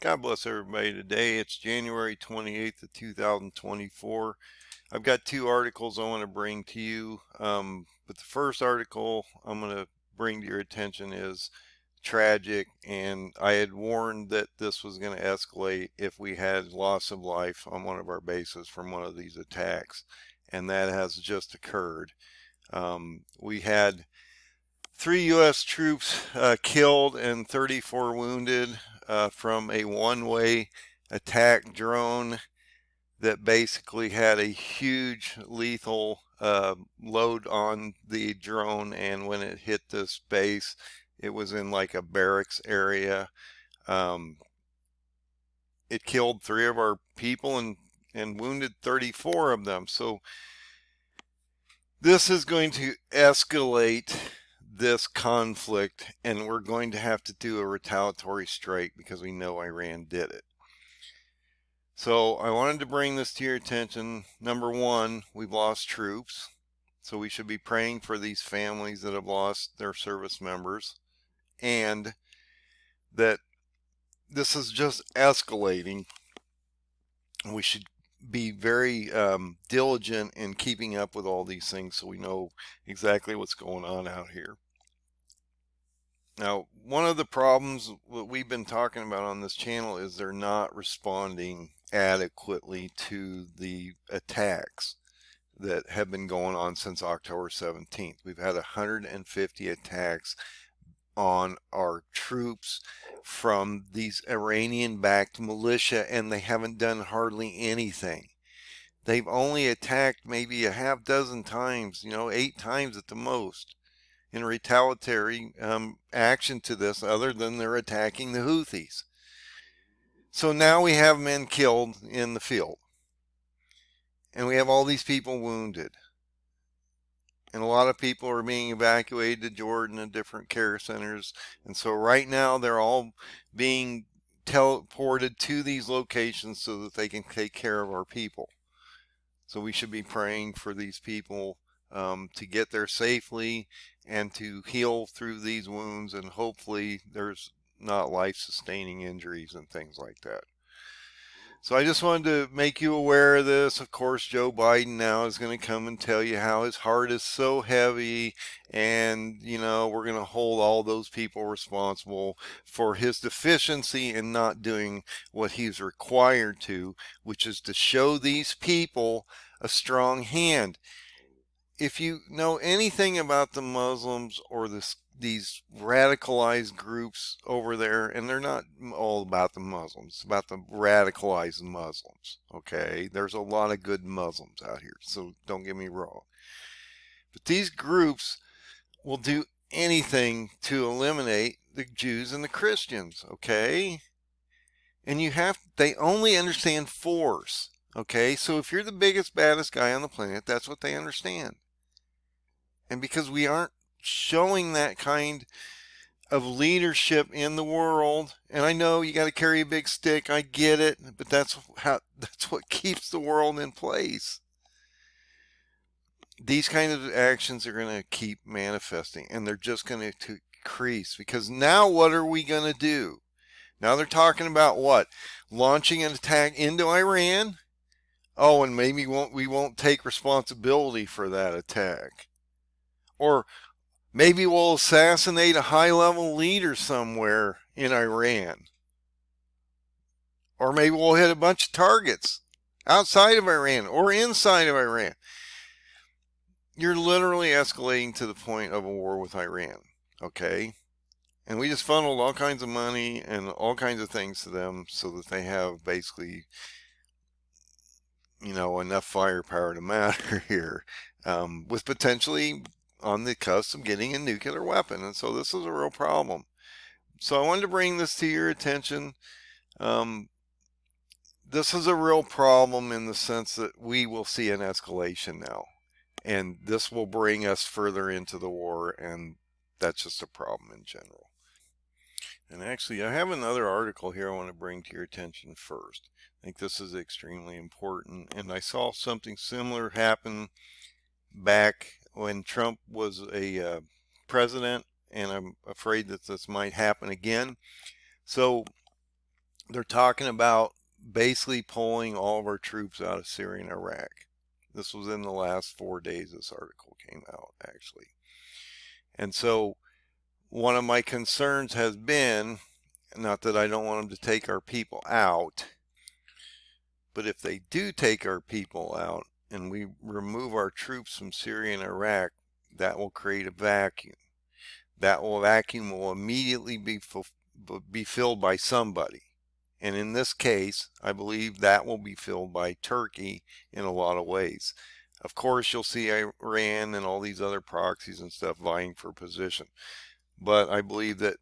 God bless everybody today. It's January 28th of 2024. I've got two articles I want to bring to you. But the first article I'm going to bring to your attention is tragic, and I had warned that this was going to escalate if we had loss of life on one of our bases from one of these attacks, and that has just occurred. We had 3 U.S. troops killed and 34 wounded from a one-way attack drone that basically had a huge lethal load on the drone, and when it hit this base, it was in like a barracks area. It killed 3 of our people and wounded 34 of them. So this is going to escalate this conflict, and we're going to have to do a retaliatory strike because we know Iran did it. So I wanted to bring this to your attention. Number one, we've lost troops, so we should be praying for these families that have lost their service members, and that this is just escalating. We should be very diligent in keeping up with all these things so we know exactly what's going on out here. Now, one of the problems that we've been talking about on this channel is they're not responding adequately to the attacks that have been going on since October 17th. We've had 150 attacks on our troops from these Iranian-backed militia, and they haven't done hardly anything. They've only attacked maybe a half dozen times, 8 times at the most, in retaliatory action to this, other than they're attacking the Houthis. So now we have men killed in the field, and we have all these people wounded, and a lot of people are being evacuated to Jordan and different care centers. And so right now they're all being teleported to these locations so that they can take care of our people. So we should be praying for these people to get there safely and to heal through these wounds, and hopefully there's not life-sustaining injuries and things like that. So I just wanted to make you aware of this. Of course, Joe Biden now is going to come and tell you how his heart is so heavy, and we're going to hold all those people responsible for his deficiency in not doing what he's required to, which is to show these people a strong hand. If you know anything about the Muslims or these radicalized groups over there, and they're not all about the Muslims, it's about the radicalized Muslims, okay? There's a lot of good Muslims out here, so don't get me wrong. But these groups will do anything to eliminate the Jews and the Christians, okay? And they only understand force, okay? So if you're the biggest, baddest guy on the planet, that's what they understand. And because we aren't showing that kind of leadership in the world, and I know you got to carry a big stick, I get it, but that's what keeps the world in place. These kind of actions are going to keep manifesting, and they're just going to increase, because now what are we going to do? Now they're talking about what? Launching an attack into Iran? Oh, and maybe we won't take responsibility for that attack. Or maybe we'll assassinate a high-level leader somewhere in Iran. Or maybe we'll hit a bunch of targets outside of Iran or inside of Iran. You're literally escalating to the point of a war with Iran, okay? And we just funneled all kinds of money and all kinds of things to them so that they have basically, enough firepower to matter here, with potentially on the cusp of getting a nuclear weapon. And so this is a real problem. So I wanted to bring this to your attention. This is a real problem in the sense that we will see an escalation now, and this will bring us further into the war, and that's just a problem in general. And actually, I have another article here I want to bring to your attention first. I think this is extremely important, and I saw something similar happen back when Trump was a president, and I'm afraid that this might happen again. So they're talking about basically pulling all of our troops out of Syria and Iraq. This was in the last 4 days this article came out, actually. And so one of my concerns has been, not that I don't want them to take our people out, but if they do take our people out and we remove our troops from Syria and Iraq, that will create a vacuum. That vacuum will immediately be filled by somebody. And in this case, I believe that will be filled by Turkey in a lot of ways. Of course, you'll see Iran and all these other proxies and stuff vying for position. But I believe that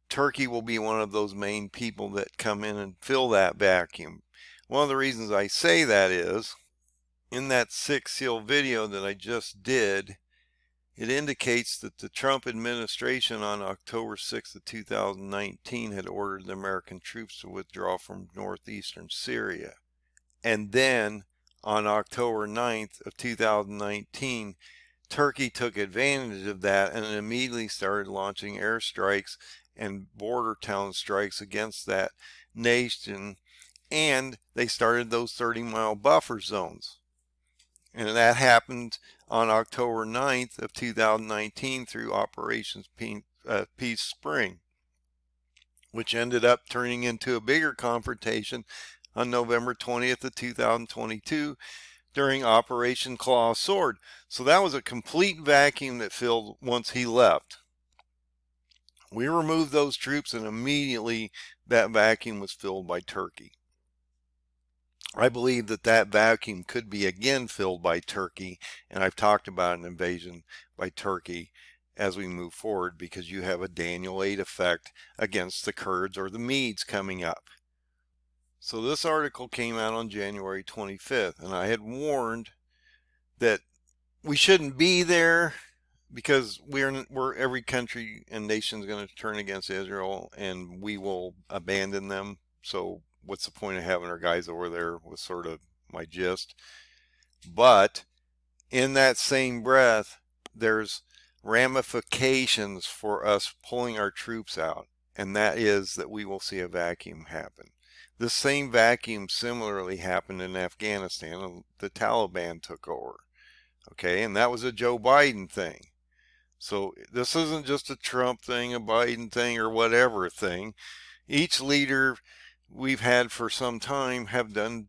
Turkey will be one of those main people that come in and fill that vacuum. One of the reasons I say that is, in that 6 SEAL video that I just did, it indicates that the Trump administration on October 6th of 2019 had ordered the American troops to withdraw from northeastern Syria. And then on October 9th of 2019, Turkey took advantage of that and immediately started launching airstrikes and border town strikes against that nation. And they started those 30-mile buffer zones. And that happened on October 9th of 2019 through Operations Peace Spring, which ended up turning into a bigger confrontation on November 20th of 2022 during Operation Claw Sword. So that was a complete vacuum that filled once he left. We removed those troops and immediately that vacuum was filled by Turkey. I believe that that vacuum could be again filled by Turkey, and I've talked about an invasion by Turkey as we move forward because you have a Daniel 8 effect against the Kurds or the Medes coming up. So this article came out on January 25th, and I had warned that we shouldn't be there because we're every country and nation is going to turn against Israel and we will abandon them. So what's the point of having our guys over there was sort of my gist. But in that same breath, there's ramifications for us pulling our troops out, and that is that we will see a vacuum happen. The same vacuum similarly happened in Afghanistan. The Taliban took over. Okay, and that was a Joe Biden thing. So this isn't just a Trump thing, a Biden thing, or whatever thing. Each leader we've had for some time have done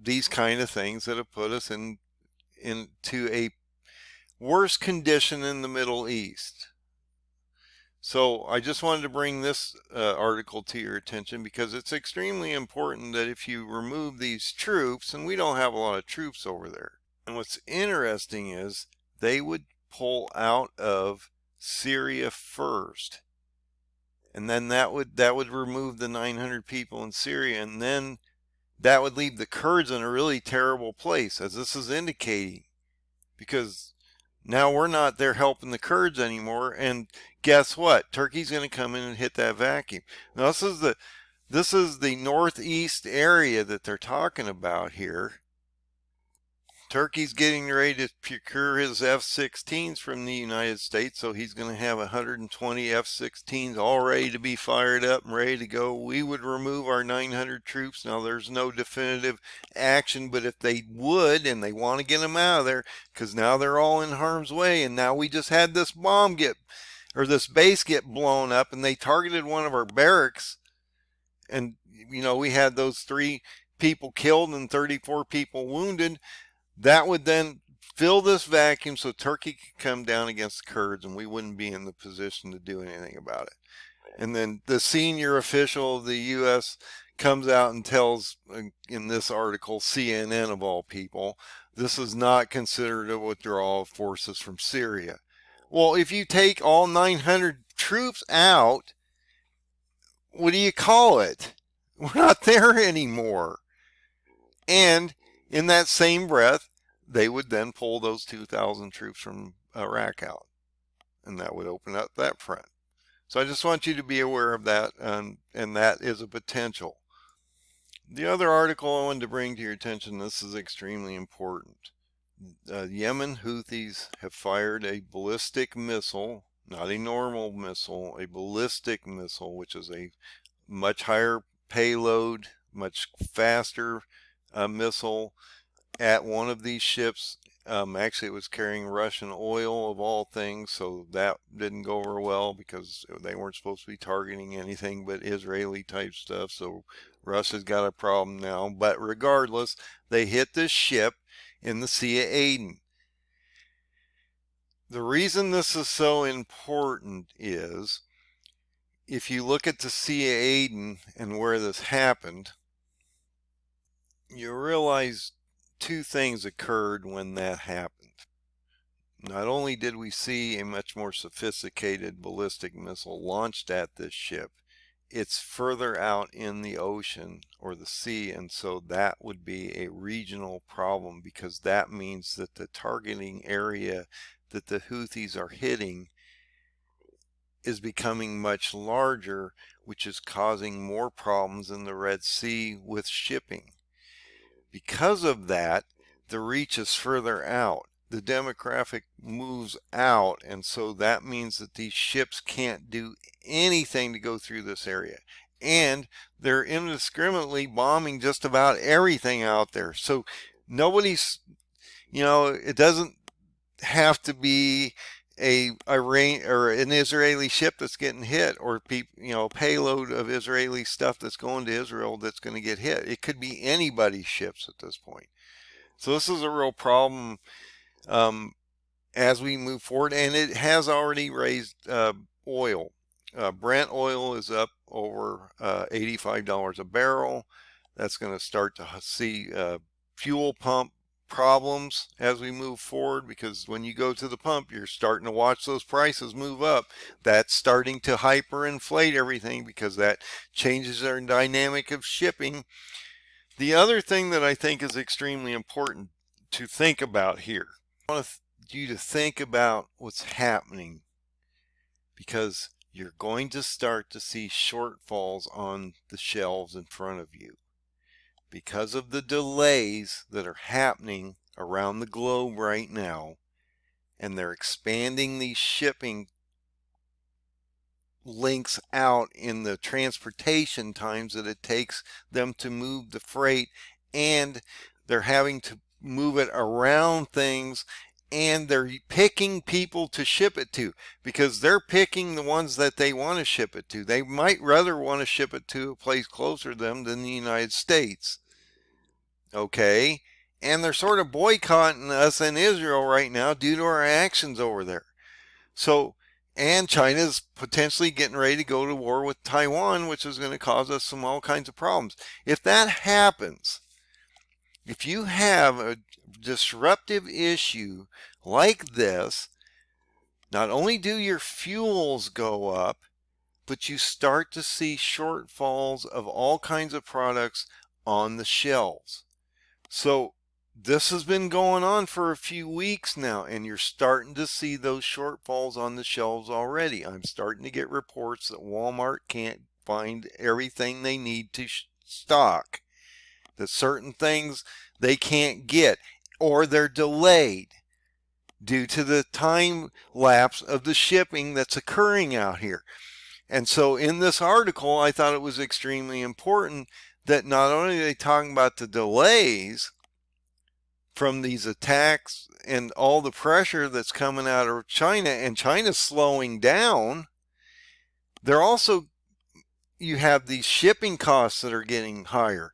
these kind of things that have put us into a worse condition in the Middle East. So I just wanted to bring this article to your attention because it's extremely important that if you remove these troops, and we don't have a lot of troops over there, and what's interesting is they would pull out of Syria first. And then that would remove the 900 people in Syria, and then that would leave the Kurds in a really terrible place, as this is indicating, because now we're not there helping the Kurds anymore. And guess what? Turkey's going to come in and hit that vacuum. Now this is the northeast area that they're talking about here. Turkey's getting ready to procure his F-16s from the United States, so he's going to have 120 F-16s all ready to be fired up and ready to go. We would remove our 900 troops. Now, there's no definitive action, but if they would, and they want to get them out of there, because now they're all in harm's way, and now we just had this this base get blown up, and they targeted one of our barracks, and, you know, we had those 3 people killed and 34 people wounded. That would then fill this vacuum so Turkey could come down against the Kurds and we wouldn't be in the position to do anything about it. And then the senior official of the U.S. comes out and tells, in this article, CNN of all people, this is not considered a withdrawal of forces from Syria. Well, if you take all 900 troops out, what do you call it? We're not there anymore. And in that same breath, they would then pull those 2,000 troops from Iraq out, and that would open up that front. So I just want you to be aware of that, and that is a potential. The other article I wanted to bring to your attention, this is extremely important. Yemen Houthis have fired a ballistic missile, not a normal missile, a ballistic missile, which is a much higher payload, much faster missile at one of these ships. Actually, it was carrying Russian oil of all things, so that didn't go over well because they weren't supposed to be targeting anything but Israeli type stuff. So Russia's got a problem now. But regardless, they hit this ship in the Sea of Aden. The reason this is so important is if you look at the Sea of Aden and where this happened, you realize two things occurred when that happened. Not only did we see a much more sophisticated ballistic missile launched at this ship, it's further out in the ocean or the sea, and so that would be a regional problem, because that means that the targeting area that the Houthis are hitting is becoming much larger, which is causing more problems in the Red Sea with shipping. Because of that, the reach is further out. The demographic moves out, and so that means that these ships can't do anything to go through this area. And they're indiscriminately bombing just about everything out there. So nobody's, it doesn't have to be a Iran or an Israeli ship that's getting hit, or payload of Israeli stuff that's going to Israel that's going to get hit. It could be anybody's ships at this point. So this is a real problem as we move forward, and it has already raised oil. Brent oil is up over $85 a barrel. That's going to start to see fuel pump problems as we move forward, because when you go to the pump, you're starting to watch those prices move up. That's starting to hyperinflate everything, because that changes our dynamic of shipping. The other thing that I think is extremely important to think about here, I want you to think about what's happening, because you're going to start to see shortfalls on the shelves in front of you because of the delays that are happening around the globe right now, and they're expanding these shipping links out in the transportation times that it takes them to move the freight, and they're having to move it around things, and they're picking people to ship it to, because they're picking the ones that they want to ship it to. They might rather want to ship it to a place closer to them than the United States. Okay? And they're sort of boycotting us in Israel right now due to our actions over there. So, and China's potentially getting ready to go to war with Taiwan, which is going to cause us all kinds of problems. If that happens, if you have a disruptive issue like this, not only do your fuels go up, but you start to see shortfalls of all kinds of products on the shelves. So this has been going on for a few weeks now, and you're starting to see those shortfalls on the shelves already. I'm starting to get reports that Walmart can't find everything they need to stock, that certain things they can't get, or they're delayed due to the time lapse of the shipping that's occurring out here. And so in this article, I thought it was extremely important that not only are they talking about the delays from these attacks and all the pressure that's coming out of China, and China's slowing down, they're also, you have these shipping costs that are getting higher.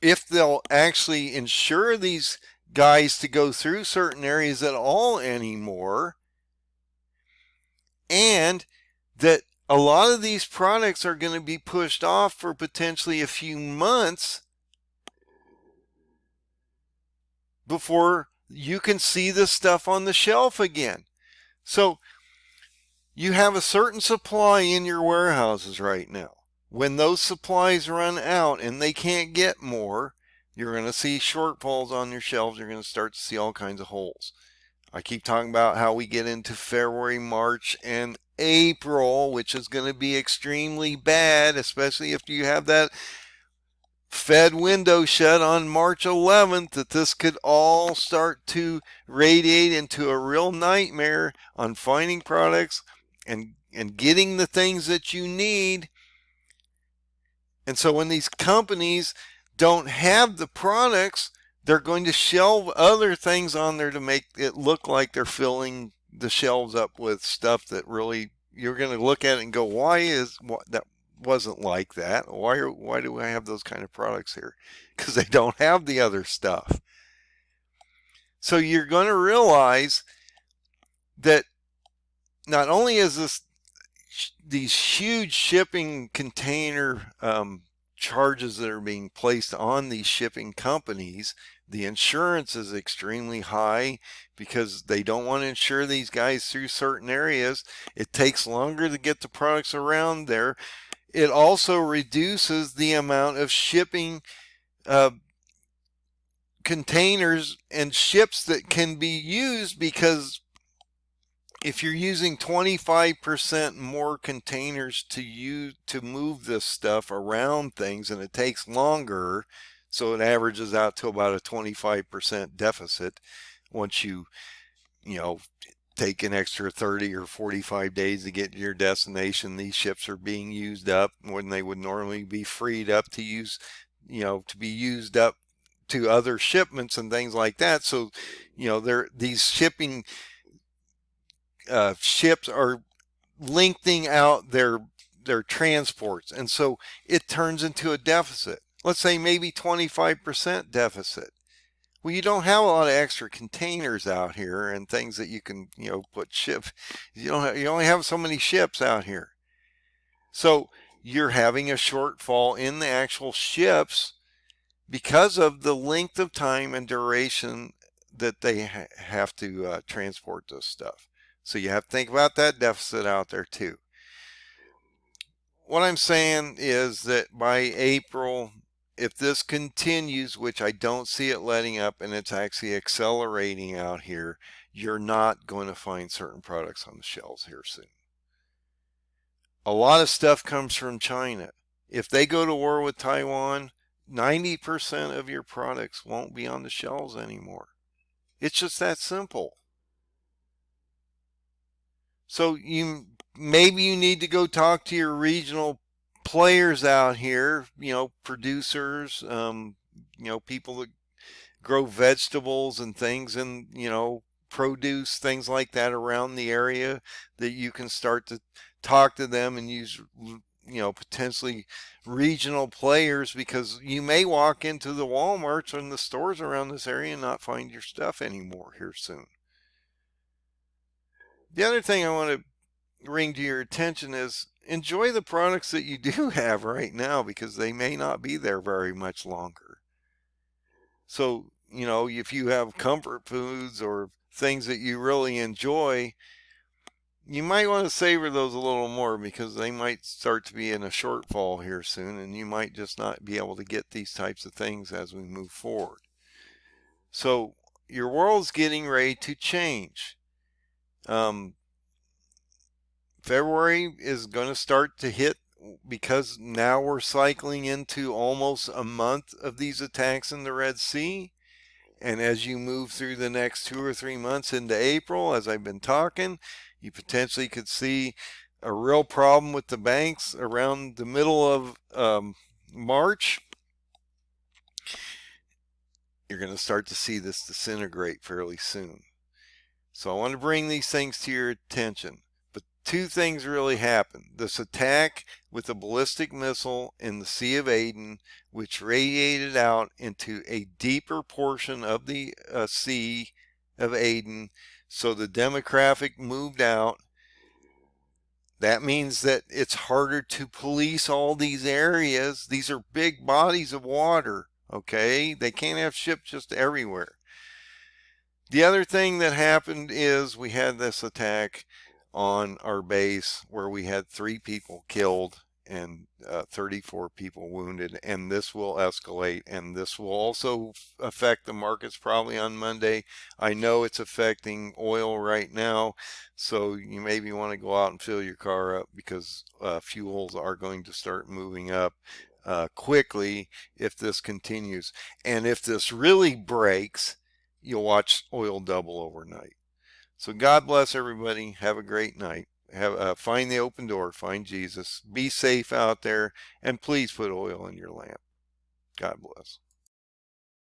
If they'll actually insure these guys to go through certain areas at all anymore, and that a lot of these products are going to be pushed off for potentially a few months before you can see this stuff on the shelf again. So you have a certain supply in your warehouses right now. When those supplies run out and they can't get more, you're going to see shortfalls on your shelves. You're going to start to see all kinds of holes. I keep talking about how we get into February, March, and April, which is going to be extremely bad, especially if you have that Fed window shut on March 11th, that this could all start to radiate into a real nightmare on finding products and getting the things that you need. And so when these companies don't have the products, they're going to shelve other things on there to make it look like they're filling the shelves up with stuff that really you're going to look at it and go, why is that wasn't like that? Why do I have those kind of products here? Because they don't have the other stuff. So you're going to realize that not only is these huge shipping container charges that are being placed on these shipping companies, the insurance is extremely high because they don't want to insure these guys through certain areas. It takes longer to get the products around there. It also reduces the amount of shipping containers and ships that can be used, because if you're using 25% more containers to move this stuff around things, and it takes longer, so it averages out to about a 25% deficit once you take an extra 30 or 45 days to get to your destination. These ships are being used up when they would normally be freed up to use, to be used up to other shipments and things like that. So, these shipping ships are lengthening out their transports, and so it turns into a deficit. Let's say maybe 25% deficit. Well, you don't have a lot of extra containers out here and things that you can put ship. You only have so many ships out here, so you're having a shortfall in the actual ships because of the length of time and duration that they have to transport this stuff. So you have to think about that deficit out there too. What I'm saying is that by April, if this continues, which I don't see it letting up, and it's actually accelerating out here, you're not going to find certain products on the shelves here soon. A lot of stuff comes from China. If they go to war with Taiwan, 90% of your products won't be on the shelves anymore. It's just that simple. So maybe you need to go talk to your regional players out here, producers, people that grow vegetables and things, and produce, things like that around the area, that you can start to talk to them and use potentially regional players, because you may walk into the Walmarts and the stores around this area and not find your stuff anymore here soon. The other thing I want to bring to your attention is enjoy the products that you do have right now, because they may not be there very much longer. So, if you have comfort foods or things that you really enjoy, you might want to savor those a little more, because they might start to be in a shortfall here soon, and you might just not be able to get these types of things as we move forward. So your world's getting ready to change. February is going to start to hit, because now we're cycling into almost a month of these attacks in the Red Sea. And as you move through the next 2 or 3 months into April, as I've been talking, you potentially could see a real problem with the banks around the middle of March. You're going to start to see this disintegrate fairly soon. So I want to bring these things to your attention. But two things really happened. This attack with a ballistic missile in the Sea of Aden, which radiated out into a deeper portion of the Sea of Aden. So the demographic moved out. That means that it's harder to police all these areas. These are big bodies of water, okay? They can't have ships just everywhere. The other thing that happened is we had this attack on our base where we had 3 people killed and 34 people wounded, and this will escalate, and this will also affect the markets probably on Monday. I know it's affecting oil right now, so you maybe want to go out and fill your car up, because fuels are going to start moving up quickly if this continues. And if this really breaks, you'll watch oil double overnight. So God bless everybody. Have a great night. find the open door, find Jesus, be safe out there, and please put oil in your lamp. God bless.